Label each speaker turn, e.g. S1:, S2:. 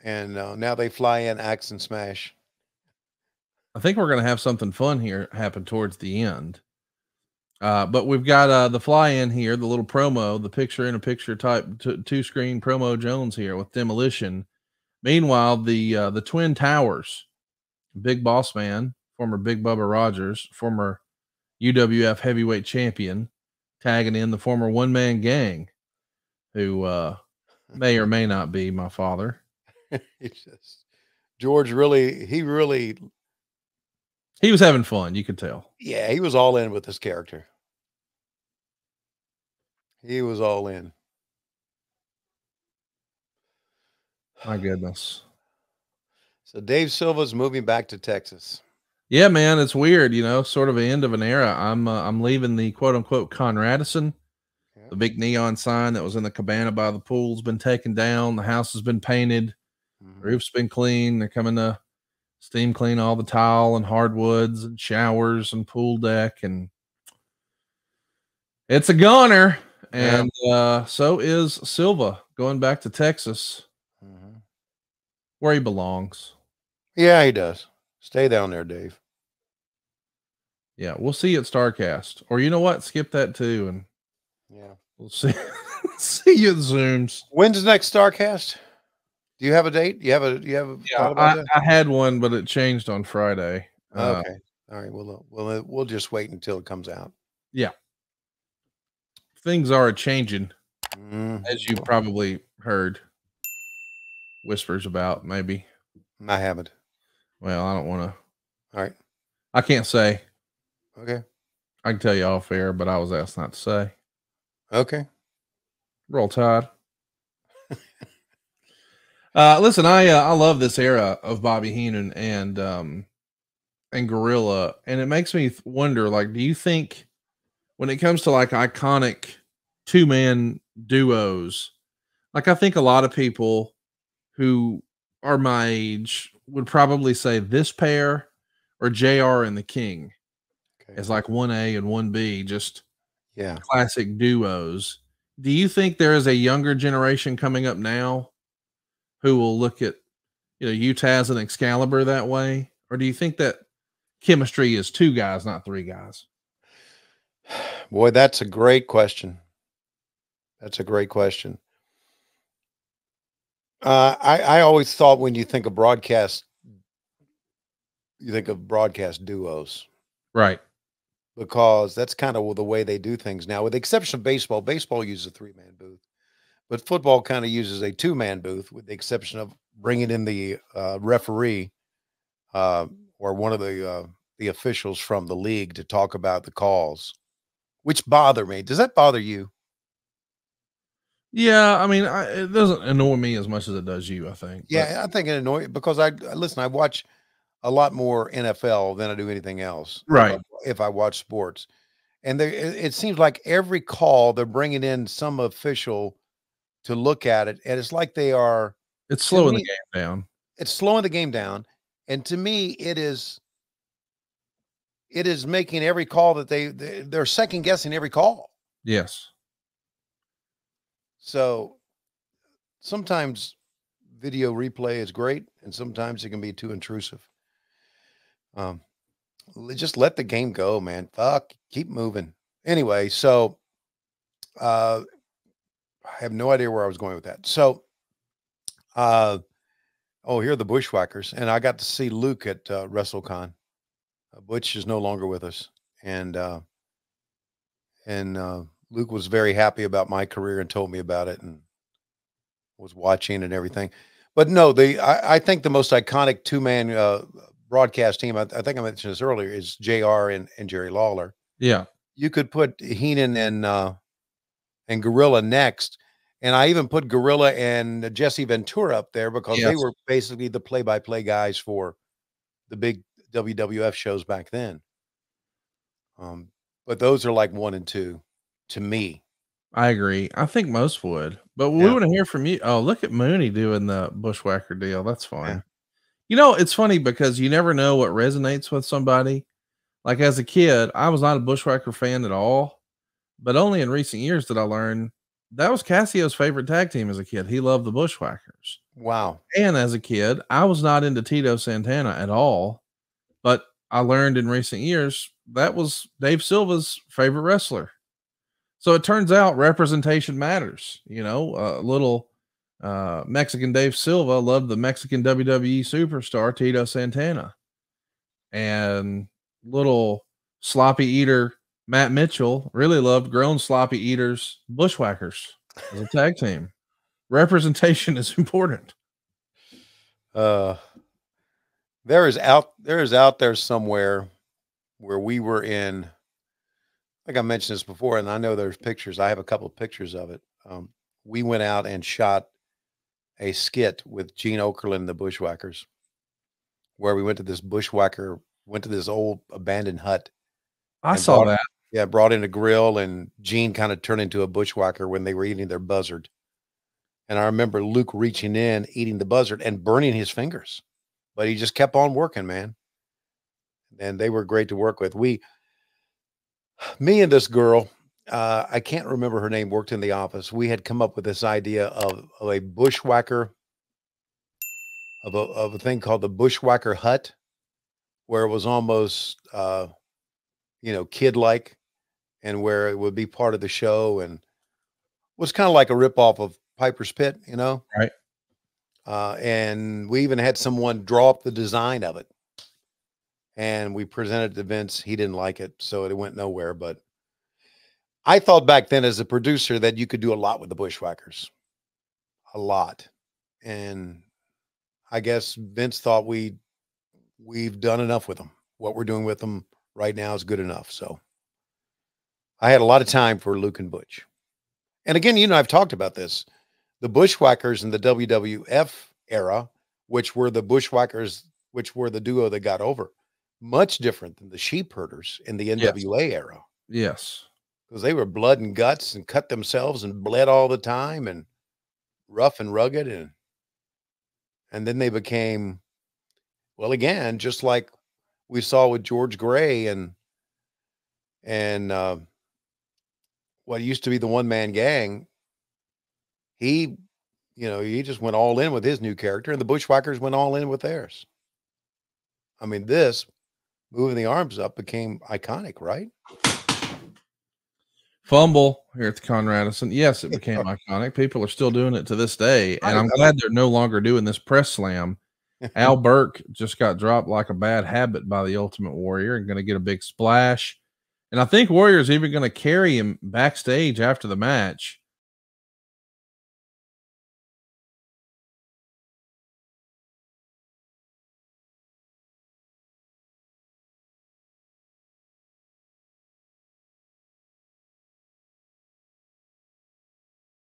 S1: and now they fly in, axe and smash.
S2: I think we're gonna have something fun here happen towards the end. But we've got the fly in here, the little promo, the picture in a picture type two screen promo Jones here with Demolition. Meanwhile, the Twin Towers, Big Boss Man, former Big Bubba Rogers, former UWF heavyweight champion, tagging in the former one man gang, who may or may not be my father.
S1: It's just George
S2: He was having fun, you could tell.
S1: yeah, he was all in with this character. He was all in.
S2: My goodness.
S1: So Dave Silva's moving back to Texas.
S2: Yeah, man, it's weird, sort of the end of an era. I'm leaving the quote unquote Conradison.
S1: Yeah.
S2: The big neon sign that was in the cabana by the pool's been taken down. The house has been painted.
S1: Mm-hmm.
S2: Roof's been cleaned. They're coming to steam clean all the tile and hardwoods and showers and pool deck, and it's a goner. And so is Silva going back to Texas, where he belongs.
S1: Yeah, he does. Stay down there, Dave.
S2: Yeah, we'll see you at StarCast. Or you know what? Skip that too, and
S1: yeah,
S2: we'll see. See you at Zooms.
S1: When's the next StarCast? Do you have a date? You have a
S2: Yeah, I had one, but it changed on Friday.
S1: Okay. All right. We'll just wait until it comes out.
S2: Yeah. Things are changing, as you probably heard whispers about, maybe.
S1: I haven't.
S2: Well, I don't want to.
S1: All right.
S2: I can't say.
S1: Okay.
S2: I can tell you off air, but I was asked not to say.
S1: Okay.
S2: Roll Tide. Listen, I love this era of Bobby Heenan and Gorilla, and it makes me wonder, like, do you think when it comes to like iconic two-man duos, like I think a lot of people who are my age would probably say this pair or JR and the King as like 1A and 1B, just classic duos. Do you think there is a younger generation coming up now who will look at, Utah's and Excalibur that way? Or do you think that chemistry is two guys, not three guys?
S1: Boy, that's a great question. That's a great question. I always thought when you think of broadcast, you think of broadcast duos.
S2: Right.
S1: Because that's kind of the way they do things now, with the exception of baseball. Baseball uses a three-man booth, but football kind of uses a two-man booth, with the exception of bringing in the referee or one of the officials from the league to talk about the calls, which bother me. Does that bother you?
S2: Yeah, I mean, it doesn't annoy me as much as it does you, I think.
S1: Yeah, I think it annoys because I watch a lot more NFL than I do anything else.
S2: Right.
S1: If I watch sports, and it seems like every call they're bringing in some official to look at it, and it's like
S2: it's slowing the game down.
S1: It's slowing the game down, and to me, it is making every call that they're second guessing every call.
S2: Yes.
S1: So sometimes video replay is great, and sometimes it can be too intrusive. Just let the game go, man. Fuck, keep moving. Anyway, so I have no idea where I was going with that. So, here are the Bushwhackers, and I got to see Luke at WrestleCon. Butch is no longer with us, and Luke was very happy about my career and told me about it and was watching and everything. But no, I think the most iconic two-man broadcast team, I think I mentioned this earlier, is JR and Jerry Lawler.
S2: Yeah.
S1: You could put Heenan and Gorilla next. And I even put Gorilla and Jesse Ventura up there because they were basically the play-by-play guys for the big WWF shows back then. But those are like 1 and 2 to me.
S2: I agree. I think most would, but we want to hear from you. Oh, look at Mooney doing the Bushwhacker deal. That's fun. Yeah. It's funny because you never know what resonates with somebody. Like as a kid, I was not a Bushwhacker fan at all, but only in recent years did I learn that was Cassio's favorite tag team as a kid. He loved the Bushwhackers.
S1: Wow.
S2: And as a kid, I was not into Tito Santana at all, but I learned in recent years that was Dave Silva's favorite wrestler. So it turns out representation matters. You know, little Mexican Dave Silva loved the Mexican WWE superstar Tito Santana, and little sloppy eater Matt Mitchell really loved grown sloppy eaters Bushwhackers as a tag team. Representation is important.
S1: Uh, there is out there somewhere where we were in. I think I mentioned this before, and I know there's pictures. I have a couple of pictures of it. We went out and shot a skit with Gene Okerlund and the Bushwhackers, where we went to this old abandoned hut
S2: I
S1: and
S2: saw that.
S1: brought in a grill, and Gene kind of turned into a bushwhacker when they were eating their buzzard. And I remember Luke reaching in, eating the buzzard and burning his fingers, but he just kept on working, man. And they were great to work with. Me and this girl, I can't remember her name, worked in the office. We had come up with this idea of a bushwhacker, of a thing called the Bushwhacker Hut, where it was almost, kid like, and where it would be part of the show, and was kind of like a ripoff of Piper's Pit,
S2: Right.
S1: And we even had someone draw up the design of it, and we presented it to Vince. He didn't like it, so it went nowhere. But I thought back then as a producer that you could do a lot with the Bushwhackers, a lot. And I guess Vince thought we've done enough with them. What we're doing with them right now is good enough. So I had a lot of time for Luke and Butch. And again, I've talked about this. The Bushwhackers in the WWF era, which were the Bushwhackers, which were the duo that got over, much different than the Sheep Herders in the NWA era.
S2: Yes.
S1: Because they were blood and guts and cut themselves and bled all the time and rough and rugged. And then they became, well, again, just like we saw with George Gray and what used to be the one-man gang. He just went all in with his new character, and the Bushwhackers went all in with theirs. I mean, this moving the arms up became iconic, right?
S2: Fumble here at the Conrad Edison. Yes, it became iconic. People are still doing it to this day, and I'm glad they're no longer doing this press slam. Al Burke just got dropped like a bad habit by the Ultimate Warrior and going to get a big splash. And I think Warrior's even going to carry him backstage after the match